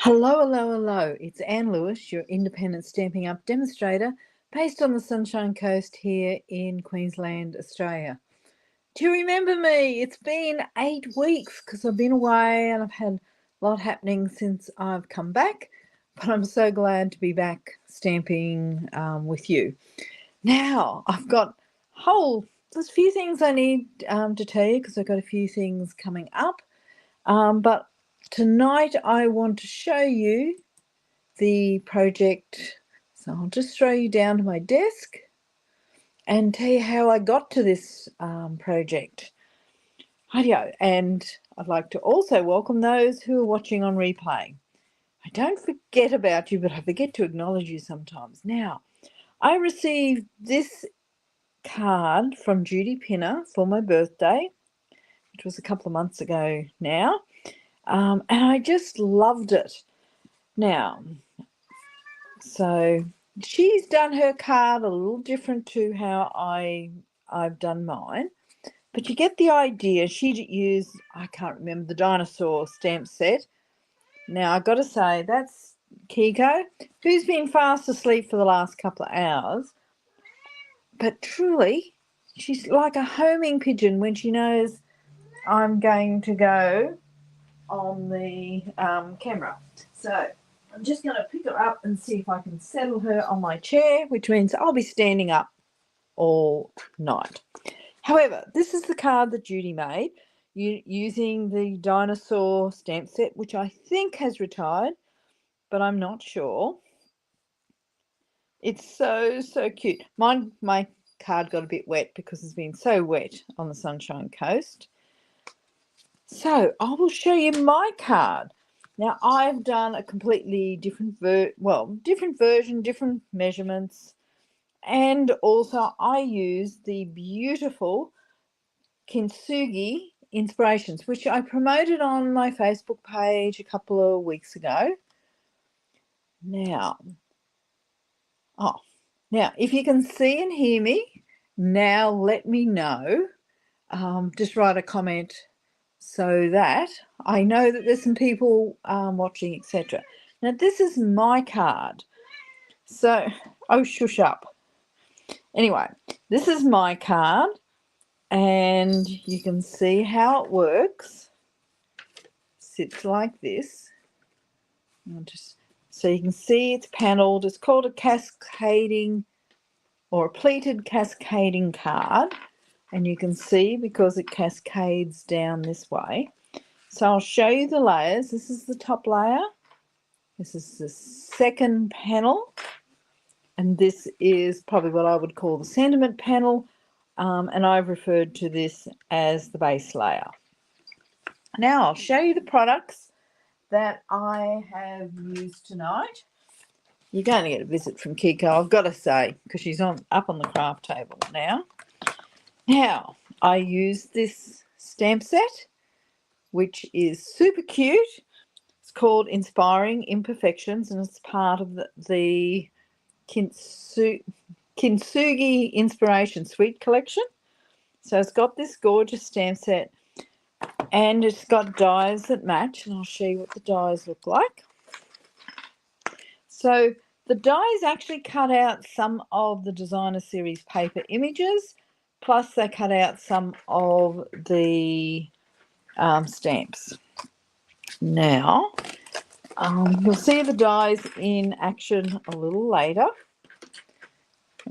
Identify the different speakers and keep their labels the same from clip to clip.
Speaker 1: Hello, hello, hello. It's Anne Lewis, your independent Stampin' Up demonstrator, based on the Sunshine Coast here in Queensland, Australia. Do you remember me? It's been 8 weeks because I've been away and I've had a lot happening since I've come back, but I'm so glad to be back stamping with you. Now, there's a few things I need to tell you because I've got a few things coming up, but tonight I want to show you the project. So I'll just throw you down to my desk and tell you how I got to this project. Rightio, and I'd like to also welcome those who are watching on replay. I don't forget about you, but I forget to acknowledge you sometimes. Now, I received this card from Judy Pinner for my birthday, which was a couple of months ago now, and I just loved it. Now, so she's done her card a little different to how I've done mine, but you get the idea. She used, I can't remember, the dinosaur stamp set. Now, I've got to say, that's Kiko, who's been fast asleep for the last couple of hours, but truly, she's like a homing pigeon when she knows I'm going to go on the camera. So I'm just going to pick her up and see if I can settle her on my chair, which means I'll be standing up all night. However, this is the card that Judy made using the dinosaur stamp set, which I think has retired, but I'm not sure. It's so, so cute. My card got a bit wet because it's been so wet on the Sunshine Coast. So I will show you my card. Now, I've done a completely different version, different measurements, and also I used the beautiful Kintsugi Inspirations, which I promoted on my Facebook page a couple of weeks ago. Now, if you can see and hear me, now let me know. Just write a comment so that I know that there's some people watching, etc. Now, this is my card. So, oh, shush up. Anyway, this is my card, and you can see how it works. Sits like this. So you can see it's panelled. It's called a cascading or a pleated cascading card. And you can see because it cascades down this way. So I'll show you the layers. This is the top layer. This is the second panel. And this is probably what I would call the sentiment panel. And I've referred to this as the base layer. Now I'll show you the products that I have used tonight. You're going to get a visit from Kiko, I've got to say, because she's up on the craft table now. Now, I use this stamp set, which is super cute. It's called Inspiring Imperfections, and it's part of the Kintsugi Inspirations Suite Collection. So it's got this gorgeous stamp set, and it's got dies that match, and I'll show you what the dies look like. So the dies actually cut out some of the designer series paper images, plus they cut out some of the stamps. Now, you'll see the dies in action a little later.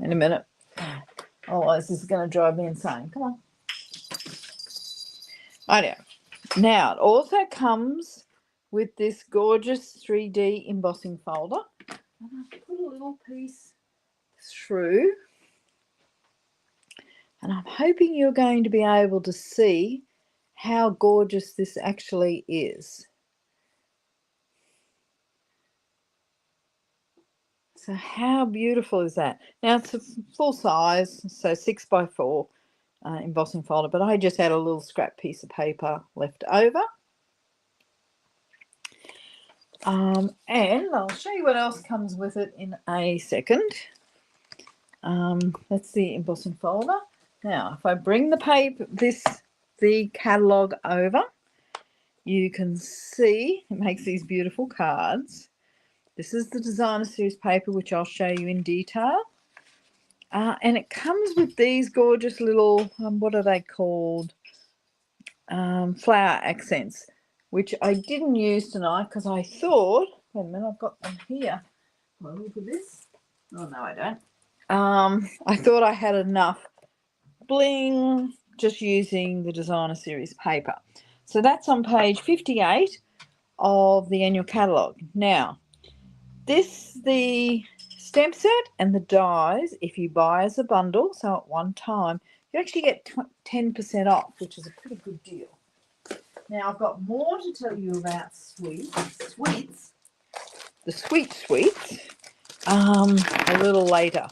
Speaker 1: In a minute. Otherwise, this is going to drive me insane. Come on. Right now, it also comes with this gorgeous 3D embossing folder. And I put a little piece through. And I'm hoping you're going to be able to see how gorgeous this actually is. So how beautiful is that? Now it's a full size, so 6x4 embossing folder, but I just had a little scrap piece of paper left over. And I'll show you what else comes with it in a second. That's the embossing folder. Now, if I bring the catalogue over, you can see it makes these beautiful cards. This is the designer series paper, which I'll show you in detail. And it comes with these gorgeous little, what are they called? Flower accents, which I didn't use tonight because I thought, wait a minute, I've got them here. Oh, look at this. Oh, no, I don't. I thought I had enough bling just using the designer series paper. So that's on page 58 of the annual catalogue. Now, the stamp set and the dies, if you buy as a bundle, so at one time, you actually get 10% off, which is a pretty good deal. Now, I've got more to tell you about sweets, the sweets, a little later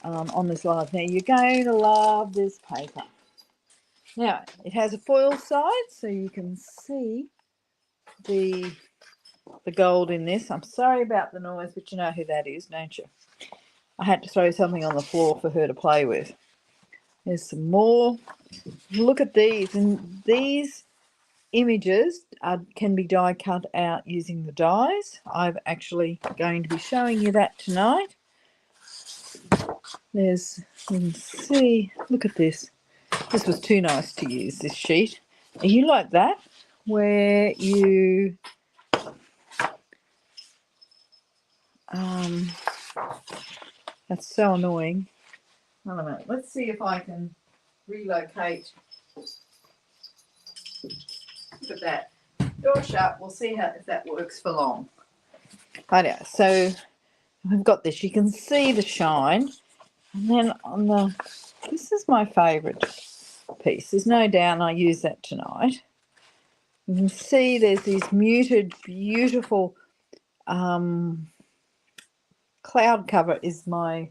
Speaker 1: on this live. Now, you're going to love this paper. Now, it has a foil side, so you can see the gold in this. I'm sorry about the noise, but you know who that is, don't you? I had to throw something on the floor for her to play with. There's some more. Look at these, and these images can be die cut out using the dies. I'm actually going to be showing you that tonight. You can see, look at this. This was too nice to use, this sheet. Are you like that? Where you that's so annoying. Hold on a minute. Let's see if I can relocate. Look at that. Door shut. We'll see if that works for long. Right, so I've got this. You can see the shine. And then on this is my favourite piece. There's no doubt I use that tonight. You can see there's these muted, beautiful cloud cover is my,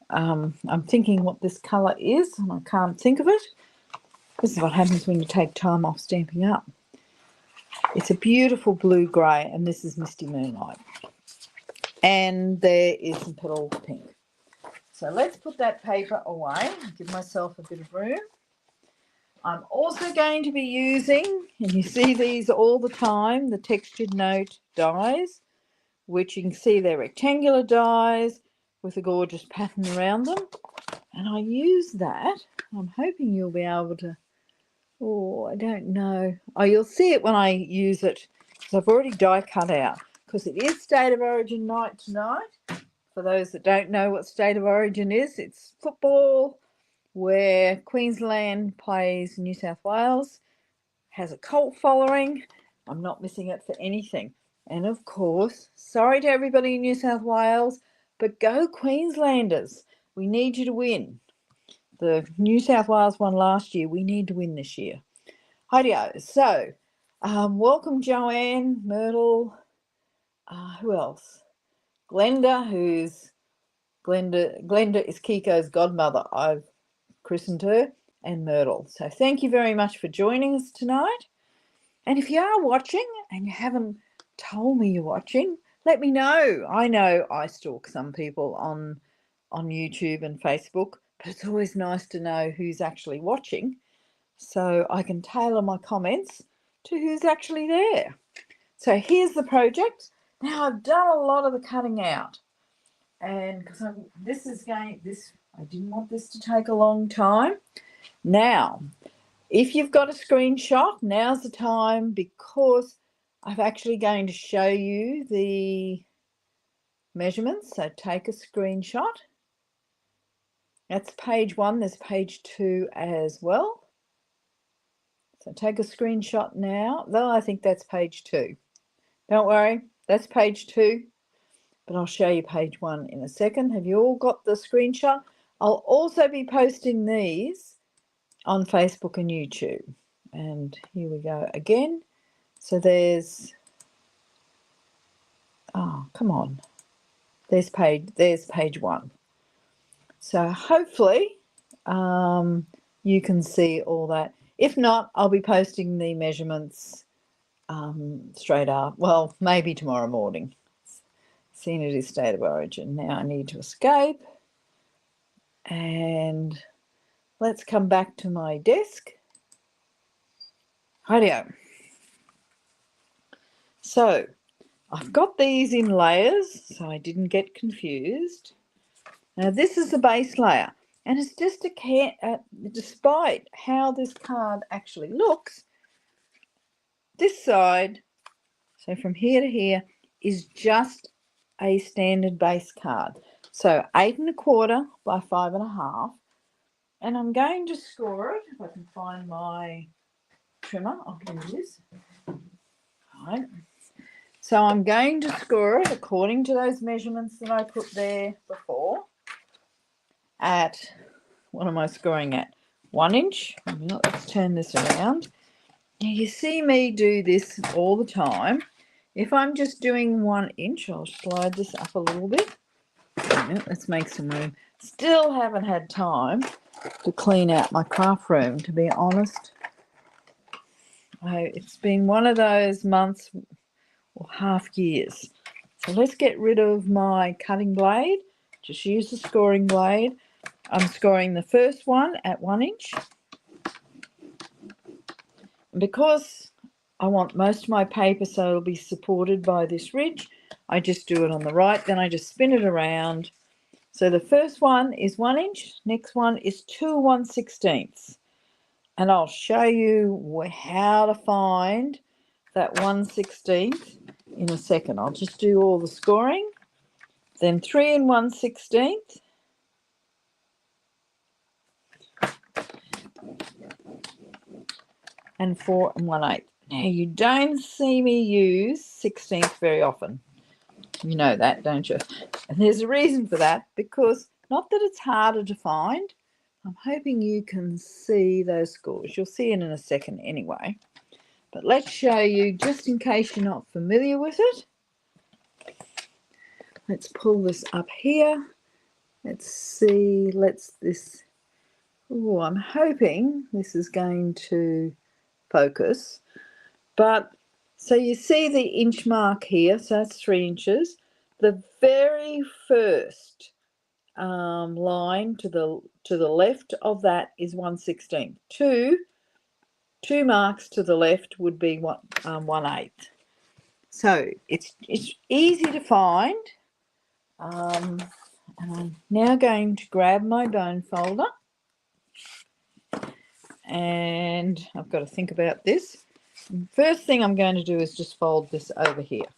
Speaker 1: I'm thinking what this colour is, and I can't think of it. This is what happens when you take time off Stampin' Up. It's a beautiful blue-grey, and this is Misty Moonlight. And there is some petal pink. So let's put that paper away and give myself a bit of room. I'm also going to be using, and you see these all the time, the textured note dies, which you can see they're rectangular dies with a gorgeous pattern around them. And I use that. I'm hoping you'll be able to, oh, I don't know. Oh, you'll see it when I use it, because I've already die cut out, because it is State of Origin night tonight. For those that don't know what State of Origin is, it's football where Queensland plays New South Wales, has a cult following. I'm not missing it for anything. And of course, sorry to everybody in New South Wales, but go Queenslanders. We need you to win. The New South Wales won last year. We need to win this year. Rightio. So, welcome Joanne, Myrtle, who else? Glenda, Glenda is Kiko's godmother. I've christened her, and Myrtle. So thank you very much for joining us tonight. And if you are watching and you haven't told me you're watching, let me know. I know I stalk some people on YouTube and Facebook, but it's always nice to know who's actually watching so I can tailor my comments to who's actually there. So here's the project. Now I've done a lot of the cutting out, and because I didn't want this to take a long time. Now, if you've got a screenshot, now's the time, because I'm actually going to show you the measurements. So take a screenshot. That's page 1. There's page 2 as well. So take a screenshot now. Though I think that's page 2. Don't worry, that's page 2. But I'll show you page 1 in a second. Have you all got the screenshot? I'll also be posting these on Facebook and YouTube. And here we go again. So there's, oh, come on. There's page 1. So hopefully you can see all that. If not, I'll be posting the measurements straight up. Well, maybe tomorrow morning. Seeing it is State of Origin. Now I need to escape. And let's come back to my desk. Rightio. So I've got these in layers so I didn't get confused. Now this is the base layer, and it's just despite how this card actually looks, this side, so from here to here, is just a standard base card. So 8 1/4 by 5 1/2, and I'm going to score it if I can find my trimmer. Oh, here it is. Right. So I'm going to score it according to those measurements that I put there before at, what am I scoring at? 1 inch. Let's turn this around. Now you see me do this all the time. If I'm just doing 1 inch, I'll slide this up a little bit. Let's make some room. Still haven't had time to clean out my craft room, to be honest. It's been one of those months or half years. So let's get rid of my cutting blade. Just use the scoring blade. I'm scoring the first one at 1 inch. Because I want most of my paper so it'll be supported by this ridge, I just do it on the right, then I just spin it around. So the first one is 1 inch, next one is 2 1/16. And I'll show you how to find that 1/16 in a second. I'll just do all the scoring. Then 3 1/16. And 4 1/8. Now you don't see me use 16th very often. You know that, don't you? And there's a reason for that, because not that it's harder to find. I'm hoping you can see those scores. You'll see it in a second anyway. But let's show you, just in case you're not familiar with it. Let's pull this up here. Let's see, I'm hoping this is going to focus. But so you see the inch mark here, so that's 3 inches. The very first line to the left of that is 1/16. Two marks to the left would be 1/8. So it's easy to find. And I'm now going to grab my bone folder, and I've got to think about this. First thing I'm going to do is just fold this over here,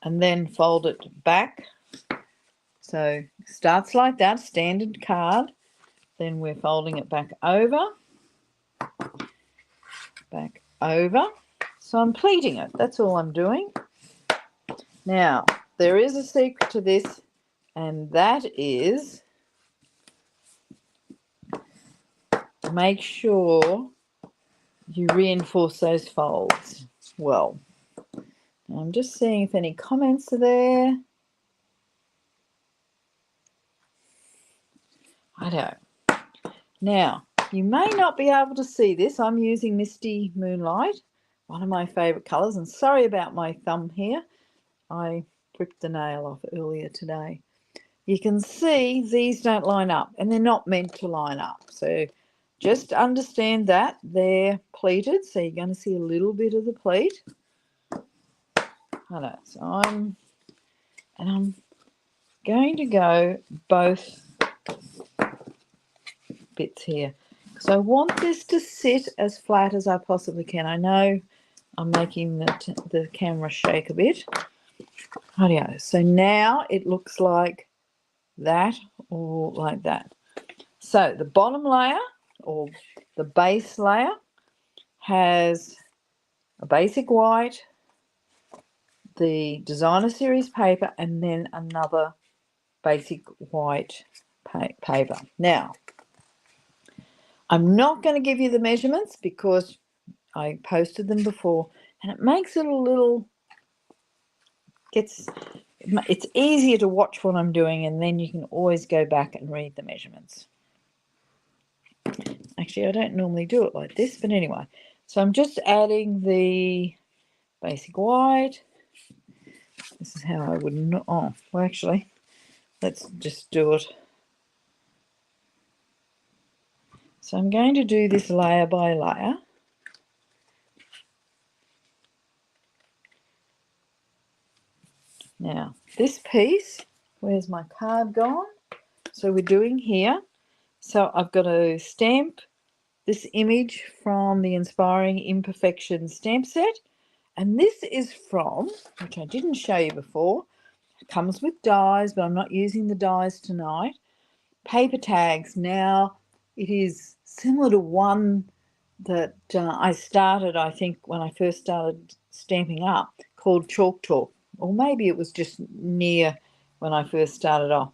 Speaker 1: and then fold it back. So it starts like that, standard card. Then we're folding it back over. So I'm pleating it. That's all I'm doing. Now, there is a secret to this, and that is make sure you reinforce those folds well. I'm just seeing if any comments are there. I don't. Now, you may not be able to see this. I'm using Misty Moonlight, one of my favourite colours. And sorry about my thumb here. I ripped the nail off earlier today. You can see these don't line up, and they're not meant to line up. So just understand that they're pleated. So you're going to see a little bit of the pleat. I know. So I'm going to go both bits here, because I want this to sit as flat as I possibly can. I know I'm making the camera shake a bit. Rightio. So now it looks like that or like that. So the bottom layer, or the base layer, has a basic white, the designer series paper, and then another basic white paper. Now, I'm not going to give you the measurements because I posted them before, and it makes it a little, it's easier to watch what I'm doing, and then you can always go back and read the measurements. Actually, I don't normally do it like this, but anyway. So I'm just adding the basic white. This is how I would not, oh, well, actually, let's just do it. So I'm going to do this layer by layer. Now, this piece, where's my card gone? So we're doing here. So I've got to stamp this image from the Inspiring Imperfections stamp set. And this is from, which I didn't show you before, it comes with dies, but I'm not using the dies tonight, paper tags. Now, it is similar to one that I started, I think, when I first started Stampin' Up, called Chalk Talk, or maybe it was just near when I first started off.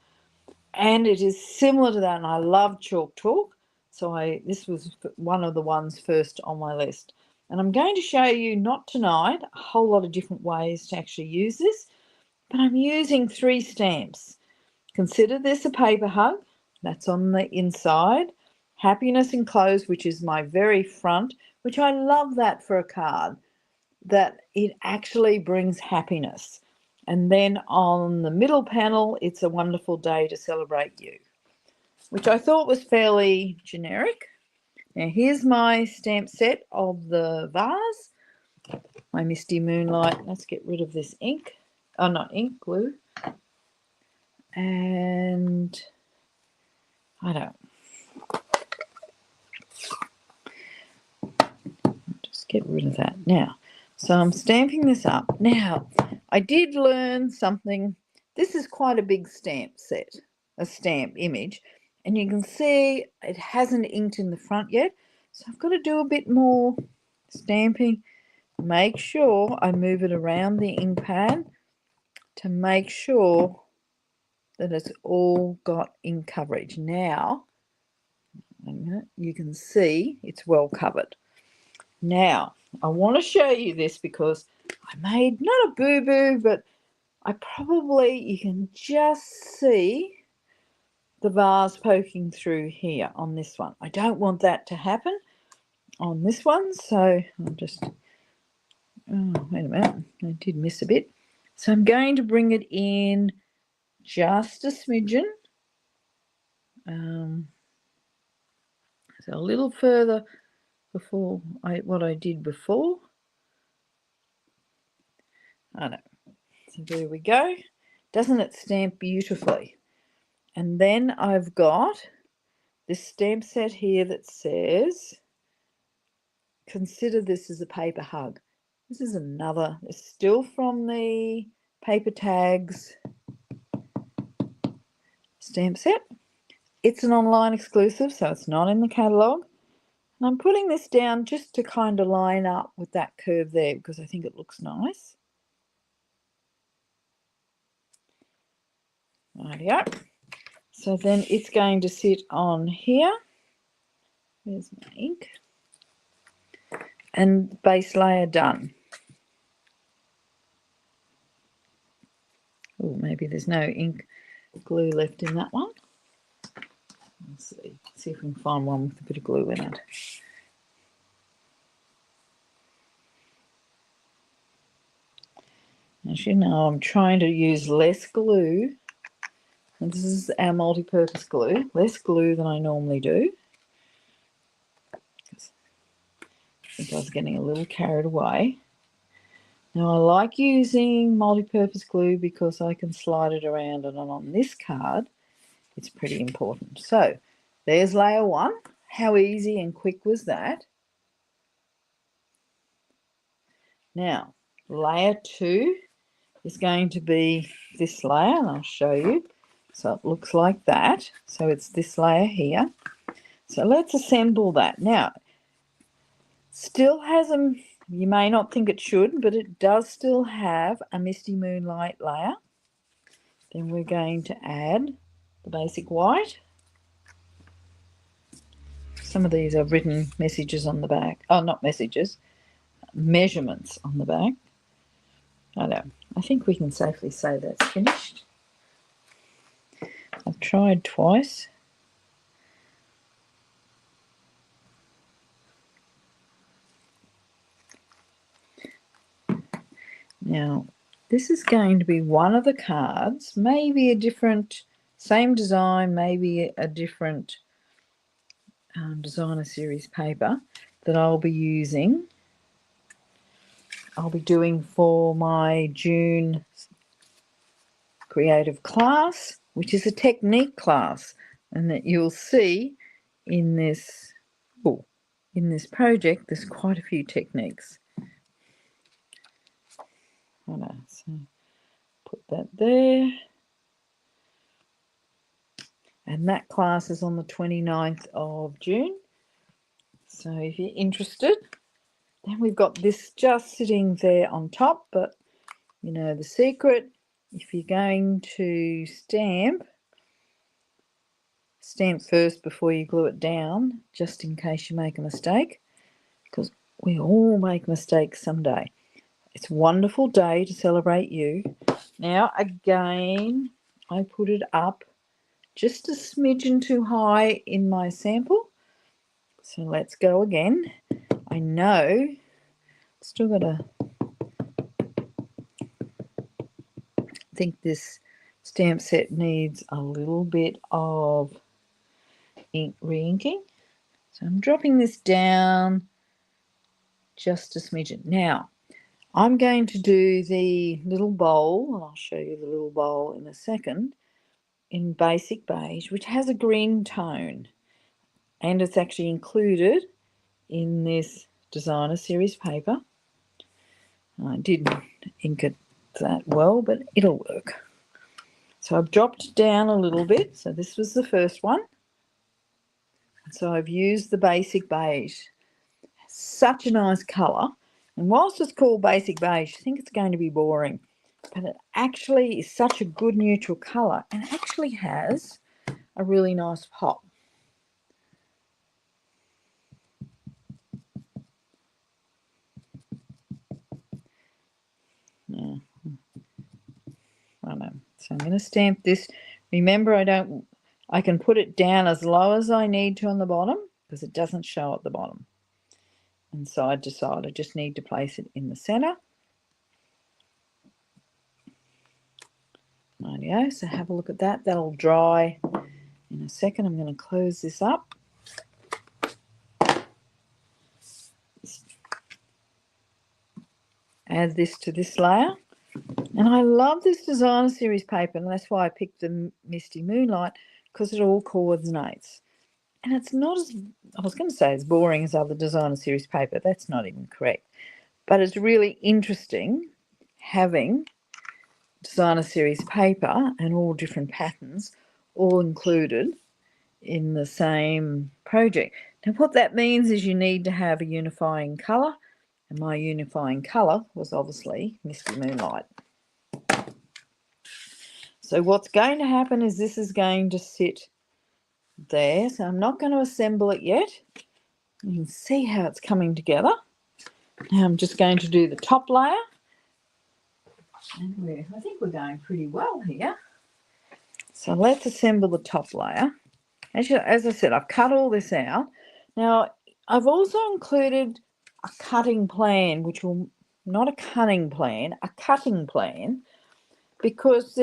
Speaker 1: And it is similar to that, and I love Chalk Talk, so this was one of the ones first on my list. And I'm going to show you, not tonight, a whole lot of different ways to actually use this, but I'm using 3 stamps. Consider this a paper hug, that's on the inside. Happiness Enclosed, which is my very front, which I love that for a card, that it actually brings happiness. And then on the middle panel, it's a wonderful day to celebrate you, which I thought was fairly generic. Now here's my stamp set of the vase, my Misty Moonlight. Let's get rid of this ink. Oh, not ink, glue. And I don't. Just get rid of that. Now, so I'm stamping this up. Now, I did learn something. This is quite a big stamp set, a stamp image. And you can see it hasn't inked in the front yet. So I've got to do a bit more stamping. Make sure I move it around the ink pad to make sure that it's all got ink coverage. Now, you can see it's well covered. Now, I want to show you this because I made not a boo-boo, but you can just see the vase poking through here on this one. I don't want that to happen on this one, so I'll just, oh, wait a minute, I did miss a bit. So I'm going to bring it in just a smidgen, so a little further before what I did before. I know. So there we go. Doesn't it stamp beautifully? And then I've got this stamp set here that says, consider this as a paper hug. This is another, it's still from the paper tags stamp set. It's an online exclusive, so it's not in the catalogue. And I'm putting this down just to kind of line up with that curve there because I think it looks nice. Rightio. So then it's going to sit on here. There's my ink. And base layer done. Oh, maybe there's no ink glue left in that one. Let's see if we can find one with a bit of glue in it. As you know, I'm trying to use less glue. And this is our multi-purpose glue, less glue than I normally do. I think I was getting a little carried away. Now I like using multi-purpose glue because I can slide it around, and on this card, it's pretty important. So there's layer 1. How easy and quick was that? Now, layer 2 is going to be this layer, and I'll show you. So it looks like that. So it's this layer here. So let's assemble that. Now, still has a, you may not think it should, but it does still have a Misty Moonlight layer. Then we're going to add the basic white. Some of these are written messages on the back. Oh, not messages, measurements on the back. I think we can safely say that's finished. I've tried twice. Now, this is going to be one of the cards, maybe a different, same design, maybe a different designer series paper that I'll be using. I'll be doing for my June creative class, which is a technique class, and that you'll see in this project there's quite a few techniques. So put that there. And that class is on the 29th of June. So if you're interested, then we've got this just sitting there on top. But, you know, the secret, if you're going to stamp first before you glue it down, just in case you make a mistake, because we all make mistakes someday. It's a wonderful day to celebrate you. Now, again, I put it up just a smidgen too high in my sample. So let's go again. I know, still got to think this stamp set needs a little bit of re-inking. So I'm dropping this down just a smidgen. Now, I'm going to do the little bowl, and I'll show you the little bowl in a second, in basic beige, which has a green tone, and it's actually included in this designer series paper. I didn't ink it that well, but it'll work. So I've dropped down a little bit. So this was the first one. So I've used the basic beige. Such a nice colour. And whilst it's called basic beige, I think it's going to be boring. But it actually is such a good neutral colour and actually has a really nice pop. Yeah. I know. So I'm going to stamp this. Remember, I can put it down as low as I need to on the bottom because it doesn't show at the bottom. And side to side, I just need to place it in the center. Rightio, so have a look at that. That'll dry in a second. I'm going to close this up. Add this to this layer. And I love this designer series paper, and that's why I picked the Misty Moonlight, because it all coordinates. And it's not as, I was going to say, as boring as other designer series paper. That's not even correct. But it's really interesting having designer series paper and all different patterns all included in the same project. Now what that means is you need to have a unifying colour, and my unifying colour was obviously Misty Moonlight. So what's going to happen is this is going to sit there. So I'm not going to assemble it yet. You can see how it's coming together. Now I'm just going to do the top layer. And I think we're going pretty well here. So let's assemble the top layer. As I said, I've cut all this out. Now, I've also included a cutting plan, which will, not a cutting plan, a cutting plan, because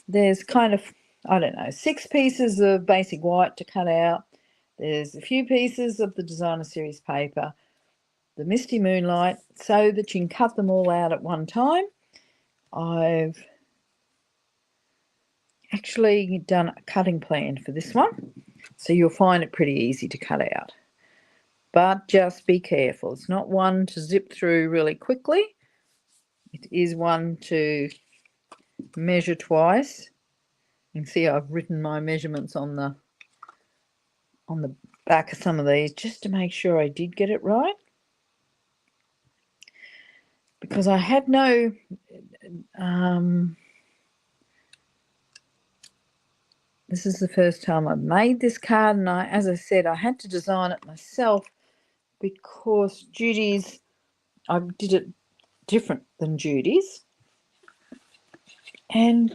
Speaker 1: there's kind of, I don't know, 6 pieces of basic white to cut out. There's a few pieces of the designer series paper, the Misty Moonlight, so that you can cut them all out at one time. I've actually done a cutting plan for this one, so you'll find it pretty easy to cut out. But just be careful. It's not one to zip through really quickly. It is one to measure twice. You can see I've written my measurements on the back of some of these just to make sure I did get it right. Because I had no this is the first time I've made this card, and as I said, I had to design it myself because Judy's, I did it different than Judy's, and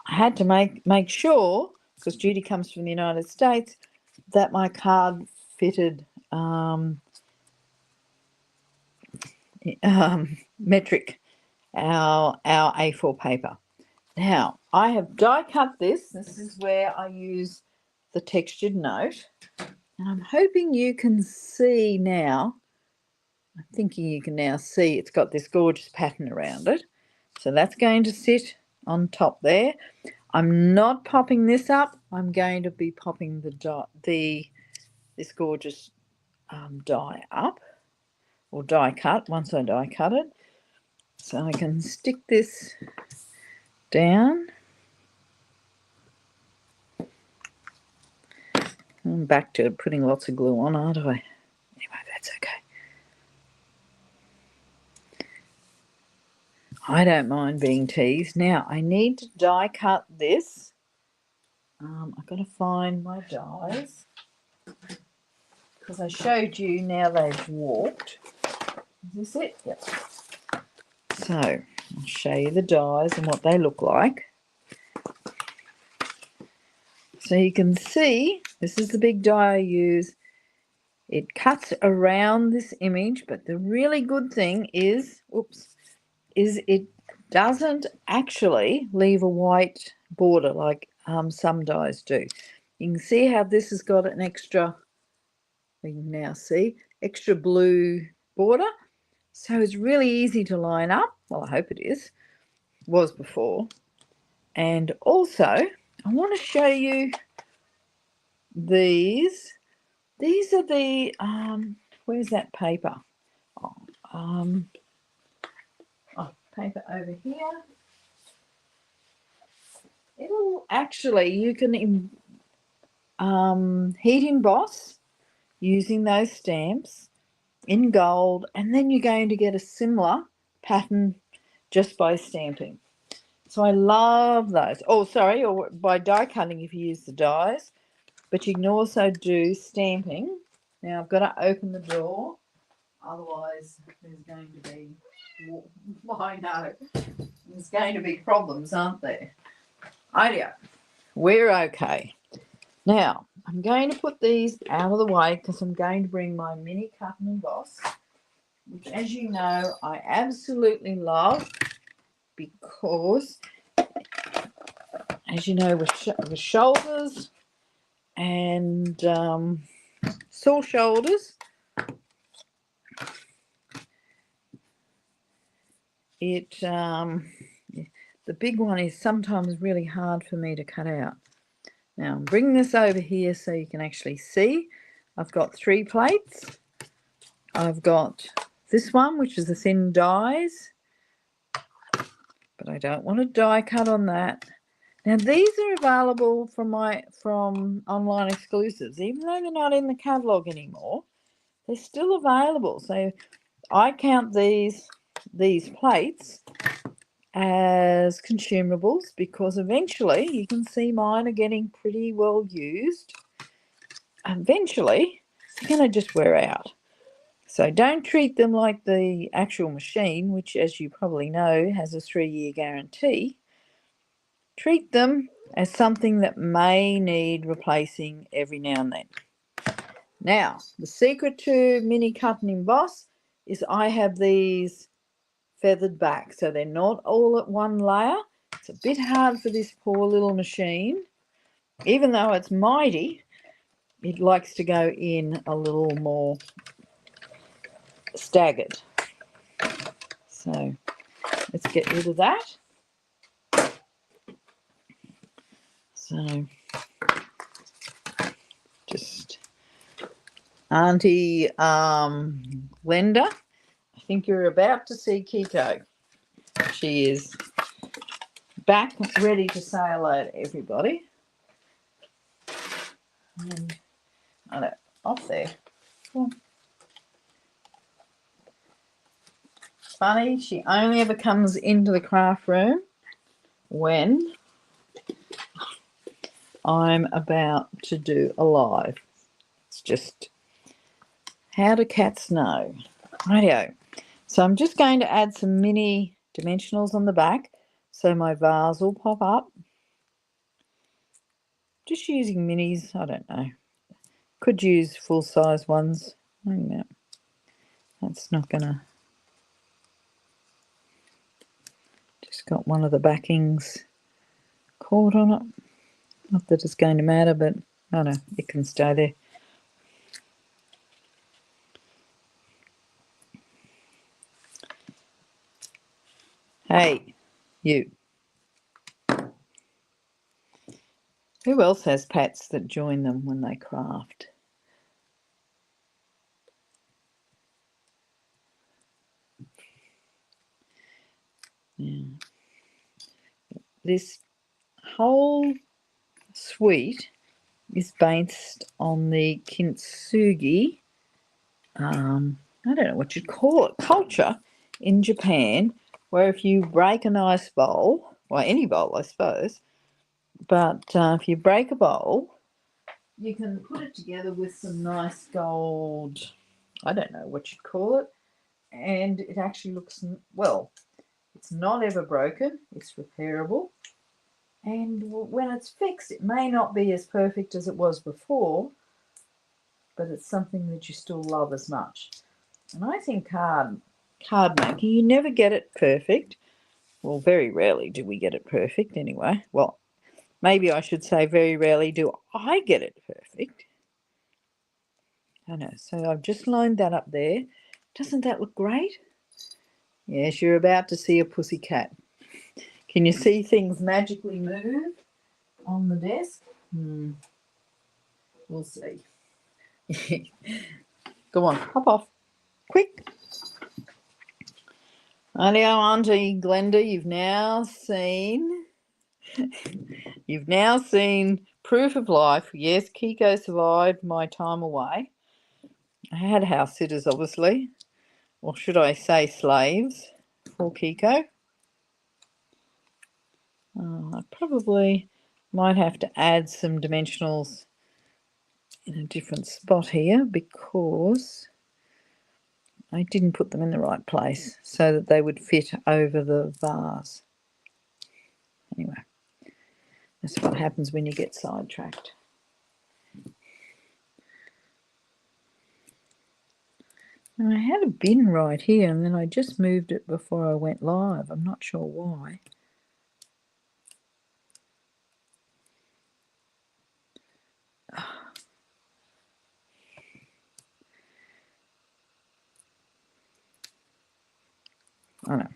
Speaker 1: I had to make sure, because Judy comes from the United States, that my card fitted metric, our A4 paper. Now, I have die cut this. This is where I use the textured note. And I'm hoping you can see now. I'm thinking you can now see it's got this gorgeous pattern around it. So that's going to sit on top there. I'm not popping this up. I'm going to be popping this gorgeous die up, or die cut once I die cut it. So I can stick this down. I'm back to putting lots of glue on, aren't I? Anyway, that's okay. I don't mind being teased. Now, I need to die cut this. I've got to find my dies, because I showed you now they've warped. Is this it? Yep. So, I'll show you the dies and what they look like. So you can see, this is the big die I use. It cuts around this image, but the really good thing is, it doesn't actually leave a white border like some dies do. You can see how this has got an extra, you can now see, extra blue border. So it's really easy to line up. Well, I hope it is. It was before. And also, I want to show you these. These are the, where's that paper? Paper over here. It'll actually, you can heat emboss using those stamps in gold, and then you're going to get a similar pattern just by stamping. So I love those. Oh, sorry, or by die cutting if you use the dies, but you can also do stamping. Now I've got to open the door, otherwise there's going to be, I know, there's going to be problems, aren't there? Idea. We're okay. Now, I'm going to put these out of the way because I'm going to bring my mini cut and emboss, which, as you know, I absolutely love, because, as you know, with shoulders and sore shoulders, the big one is sometimes really hard for me to cut out. Now I'm bringing this over here so you can actually see. I've got 3 plates. I've got this one, which is the thin dies, but I don't want to die cut on that. Now these are available from online exclusives, even though they're not in the catalogue anymore. They're still available. So I count these plates as consumables, because eventually, you can see mine are getting pretty well used. Eventually, they're going to just wear out. So don't treat them like the actual machine, which, as you probably know, has a 3-year guarantee. Treat them as something that may need replacing every now and then. Now, the secret to mini cut and emboss is I have these feathered back, so they're not all at one layer. It's a bit hard for this poor little machine. Even though it's mighty, it likes to go in a little more staggered. So let's get rid of that. So just Auntie Glenda, I think you're about to see Keto. She is back, ready to say hello to everybody. And I don't, off there. Cool. Funny, she only ever comes into the craft room when I'm about to do a live. It's just, how do cats know? Rightio. So I'm just going to add some mini dimensionals on the back so my vase will pop up. Just using minis, I don't know. Could use full-size ones. No, that's not gonna. Just got one of the backings caught on it. Not that it's going to matter, but I don't know, it can stay there. Hey, You. Who else has pats that join them when they craft? Yeah. This whole suite is based on the Kintsugi, I don't know what you'd call it, culture in Japan, where if you break a nice bowl, well, any bowl, I suppose, but if you break a bowl, you can put it together with some nice gold, I don't know what you'd call it, and it actually looks, well, it's not ever broken, it's repairable. And when it's fixed, it may not be as perfect as it was before, but it's something that you still love as much. And I think card making, you never get it perfect. Well, very rarely do we get it perfect anyway. Well, maybe I should say very rarely do I get it perfect. I know. So I've just lined that up there. Doesn't that look great? Yes, you're about to see a pussycat. Can you see things magically move on the desk? We'll see. Go on, hop off. Quick. Rightio, Auntie Glenda, you've now seen proof of life. Yes, Kiko survived my time away. I had house sitters, obviously, or should I say slaves for Kiko. I probably might have to add some dimensionals in a different spot here because I didn't put them in the right place so that they would fit over the vase. Anyway, that's what happens when you get sidetracked. And I had a bin right here and then I just moved it before I went live. I'm not sure why. I know.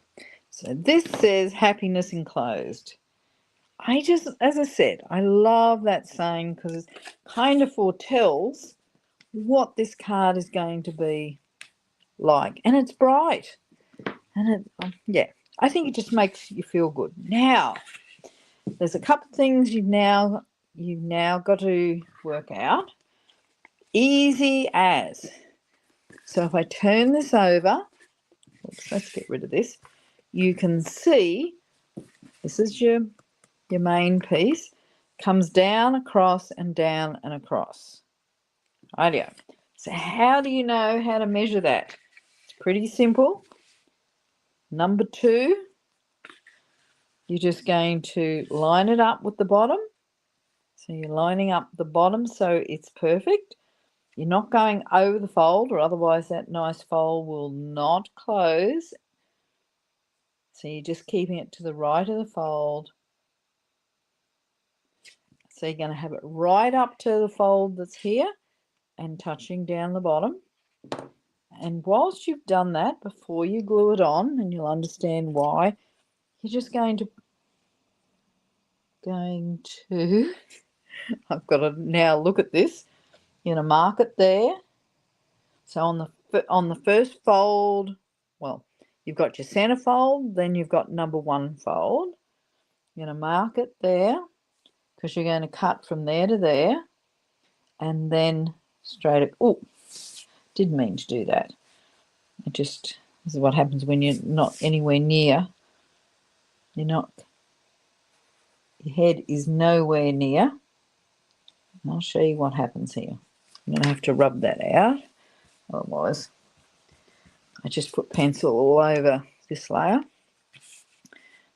Speaker 1: So this says happiness enclosed. As I said, I love that saying because it kind of foretells what this card is going to be like. And it's bright. And yeah, I think it just makes you feel good. Now, there's a couple of things you've now got to work out. Easy as. So if I turn this over, oops, let's get rid of this. You can see this is your main piece. Comes down, across, and down and across. Rightio. So how do you know how to measure that? It's pretty simple. Number 2, you're just going to line it up with the bottom. So you're lining up the bottom so it's perfect. You're not going over the fold or otherwise that nice fold will not close. So you're just keeping it to the right of the fold. So you're going to have it right up to the fold that's here and touching down the bottom. And whilst you've done that, before you glue it on, and you'll understand why, you're just going to I've got to now look at this. You're going to mark it there. So on the first fold, well, you've got your center fold, then you've got number 1 fold. You're going to mark it there because you're going to cut from there to there and then straight up. Oh, didn't mean to do that. This is what happens when you're not anywhere near. Your head is nowhere near. And I'll show you what happens here. I'm going to have to rub that out. Otherwise, I just put pencil all over this layer.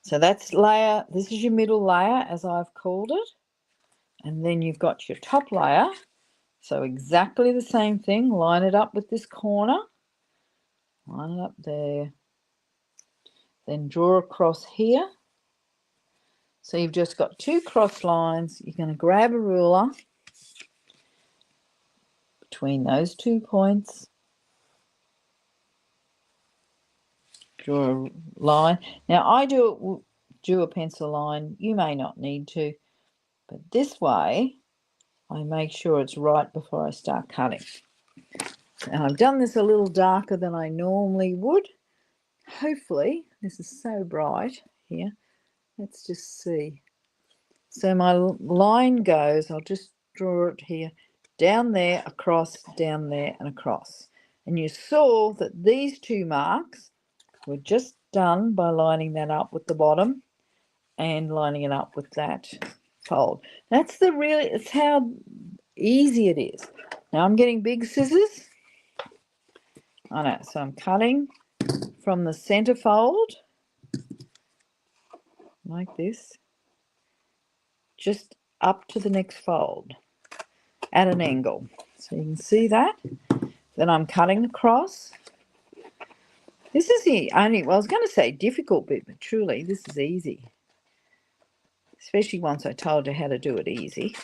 Speaker 1: So that's layer, this is your middle layer as I've called it. And then you've got your top layer. So exactly the same thing, line it up with this corner. Line it up there. Then draw across here. So you've just got 2 cross lines. You're going to grab a ruler between those 2 points. Draw a line. Now I do it do a pencil line. You may not need to, but this way I make sure it's right before I start cutting. And I've done this a little darker than I normally would. Hopefully, this is so bright here. Let's just see. So my line goes, I'll just draw it here, down there, across, down there, and across. And you saw that these two marks were just done by lining that up with the bottom and lining it up with that fold. It's how easy it is. Now I'm getting big scissors. I know, so I'm cutting from the center fold like this, just up to the next fold at an angle. So you can see that. Then I'm cutting across. This is the only, well, I was going to say difficult bit, but truly this is easy. Especially once I told you how to do it easy.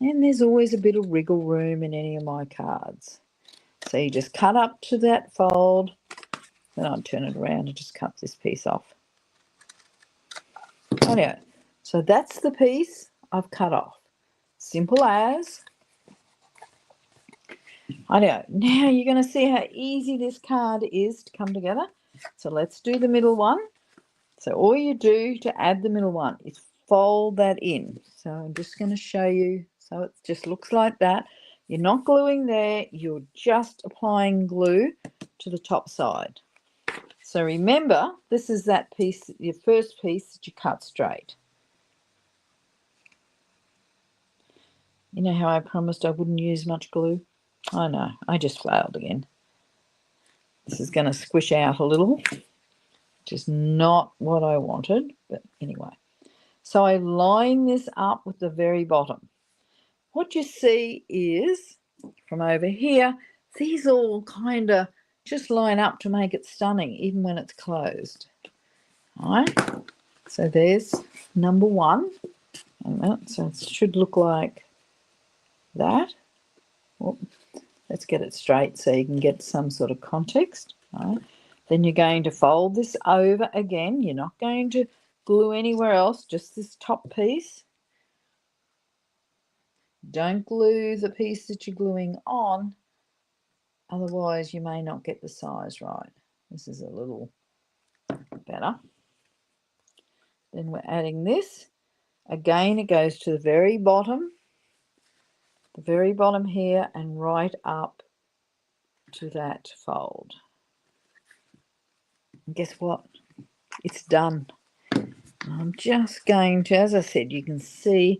Speaker 1: And there's always a bit of wriggle room in any of my cards. So you just cut up to that fold. Then I'll turn it around and just cut this piece off. Anyway, so that's the piece I've cut off. Simple as. I know. Now you're going to see how easy this card is to come together. So let's do the middle one. So all you do to add the middle one is fold that in. So I'm just going to show you. So it just looks like that. You're not gluing there. You're just applying glue to the top side. So remember, this is that piece, your first piece that you cut straight. You know how I promised I wouldn't use much glue? I know, I just failed again. This is going to squish out a little, which is not what I wanted, but anyway. So I line this up with the very bottom. What you see is, from over here, these all kind of just line up to make it stunning, even when it's closed. All right, so there's number one. So it should look like that. Oh, let's get it straight so you can get some sort of context. All right. Then you're going to fold this over again. You're not going to glue anywhere else, just this top piece. Don't glue the piece that you're gluing on, otherwise you may not get the size right. This is a little better. Then we're adding this. Again, it goes to the very bottom here and right up to that fold. And guess what? It's done. I'm just going to, as I said, you can see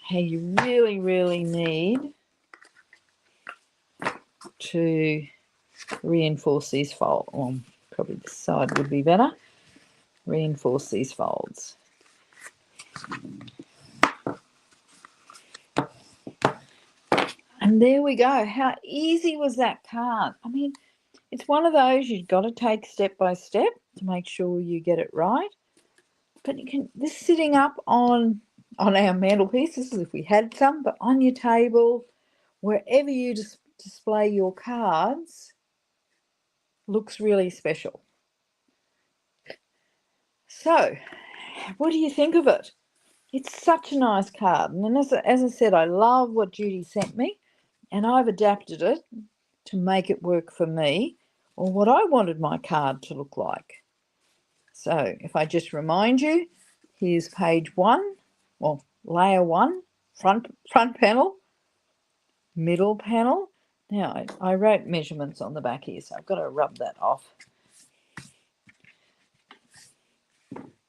Speaker 1: how you really, really need to reinforce these folds. Well, probably this side would be better. Reinforce these folds. And there we go. How easy was that card? I mean, it's one of those you've got to take step by step to make sure you get it right. But you can, this sitting up on our mantelpiece, this is if we had some, but on your table, wherever you display your cards, looks really special. So, what do you think of it? It's such a nice card. And as I said, I love what Judy sent me, and I've adapted it to make it work for me, or what I wanted my card to look like. So if I just remind you, here's page 1, well, layer 1, front panel, middle panel. Now, I wrote measurements on the back here, so I've got to rub that off.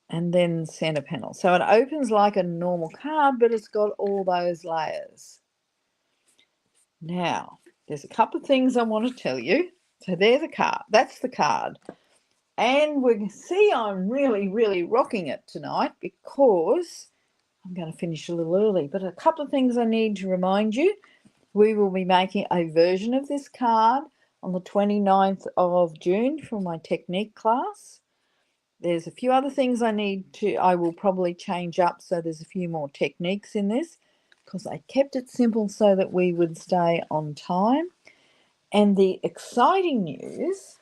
Speaker 1: And then center panel. So it opens like a normal card, but it's got all those layers. Now, there's a couple of things I want to tell you. So there's a card. That's the card. And we can see I'm really, really rocking it tonight because I'm going to finish a little early. But a couple of things I need to remind you. We will be making a version of this card on the 29th of June for my technique class. There's a few other things I will probably change up, so there's a few more techniques in this because I kept it simple so that we would stay on time. And the exciting news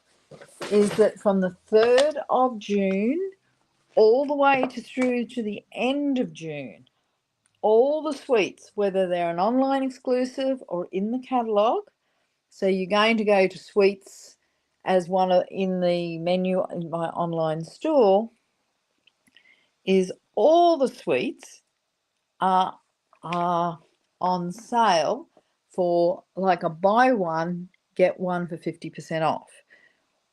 Speaker 1: is that from the 3rd of June all the way through to the end of June. All the suites, whether they're an online exclusive or in the catalogue. So you're going to go to suites as in the menu in my online store, is all the suites are on sale for like a buy one, get one for 50% off,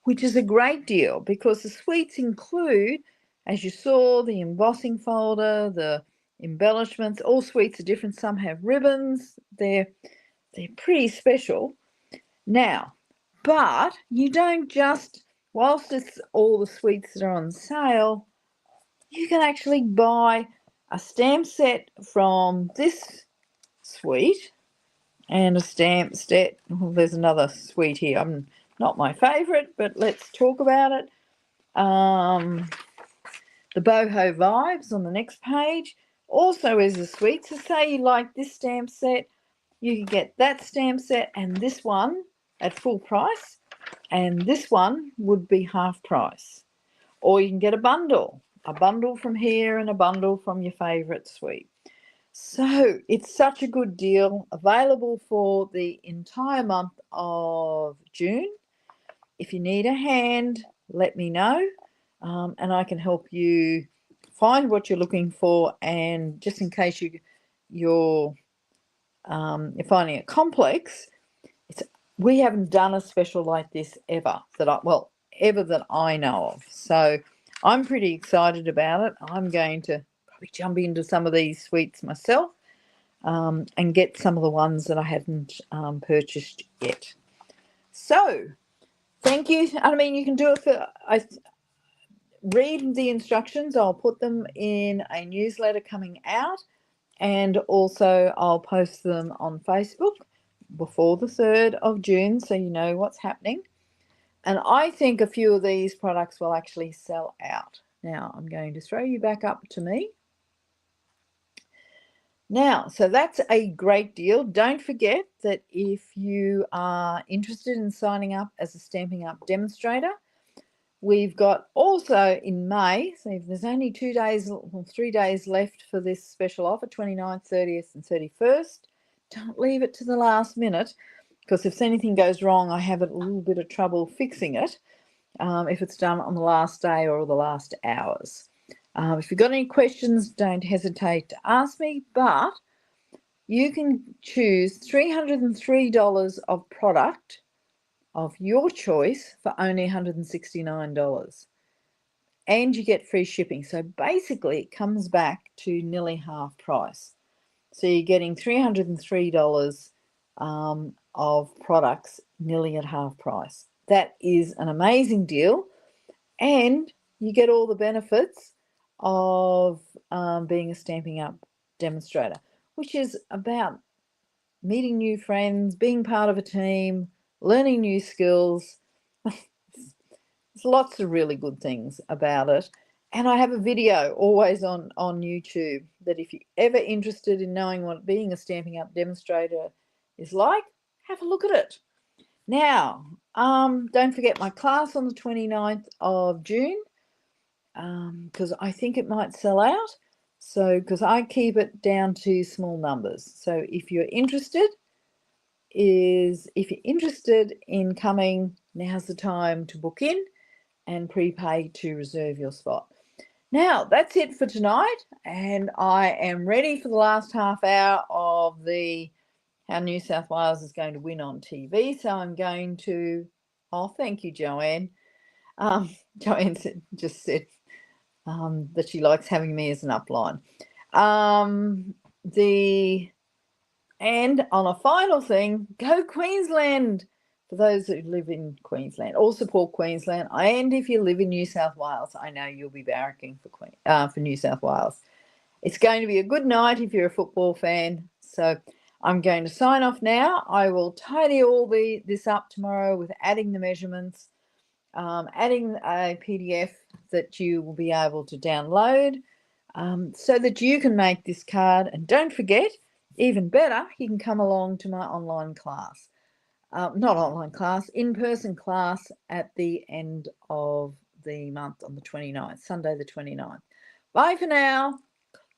Speaker 1: which is a great deal because the suites include, as you saw, the embossing folder, the embellishments. All suites are different. Some have ribbons. They're pretty special. Now, but you don't just, whilst it's all the suites that are on sale, you can actually buy a stamp set from this suite and a stamp set. Well, there's another suite here. Not my favourite, but let's talk about it. The Boho Vibes on the next page also is a suite. So say you like this stamp set, you can get that stamp set and this one at full price, and this one would be half price. Or you can get a bundle from here and a bundle from your favourite suite. So it's such a good deal, available for the entire month of June. If you need a hand, let me know, and I can help you find what you're looking for. And just in case you're finding it complex, we haven't done a special like this ever that I know of. So I'm pretty excited about it. I'm going to probably jump into some of these suites myself and get some of the ones that I hadn't purchased yet. So thank you. I mean, you can do it read the instructions. I'll put them in a newsletter coming out, and also I'll post them on Facebook before the 3rd of June, so you know what's happening. And I think a few of these products will actually sell out. Now I'm going to throw you back up to me. Now, so that's a great deal. Don't forget that if you are interested in signing up as a Stampin' Up demonstrator, we've got also in May, so if there's only 3 days left for this special offer, 29th, 30th and 31st, don't leave it to the last minute, because if anything goes wrong, I have a little bit of trouble fixing it if it's done on the last day or the last hours. If you've got any questions, don't hesitate to ask me, but you can choose $303 of product of your choice for only $169, and you get free shipping. So basically it comes back to nearly half price. So you're getting $303 of products nearly at half price. That is an amazing deal, and you get all the benefits of being a Stampin' Up demonstrator, which is about meeting new friends, being part of a team, learning new skills. There's lots of really good things about it. And I have a video always on YouTube that if you're ever interested in knowing what being a Stampin' Up demonstrator is like, have a look at it. Now, don't forget my class on the 29th of June, because I think it might sell out. So, because I keep it down to small numbers. So if you're interested in coming, now's the time to book in and prepay to reserve your spot. Now, that's it for tonight, and I am ready for the last half hour of how New South Wales is going to win on TV. So I'm going to, thank you, Joanne. Joanne just said that she likes having me as an upline. And on a final thing, go Queensland. For those who live in Queensland, or support Queensland, and if you live in New South Wales, I know you'll be barracking for New South Wales. It's going to be a good night if you're a football fan. So I'm going to sign off now. I will tidy all this up tomorrow with adding the measurements, adding a PDF that you will be able to download so that you can make this card. And don't forget, even better, you can come along to my online class. Not online class, in-person class at the end of the month on the 29th, Sunday the 29th. Bye for now.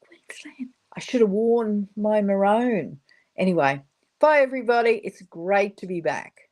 Speaker 1: Queensland. I should have worn my maroon. Anyway, bye everybody. It's great to be back.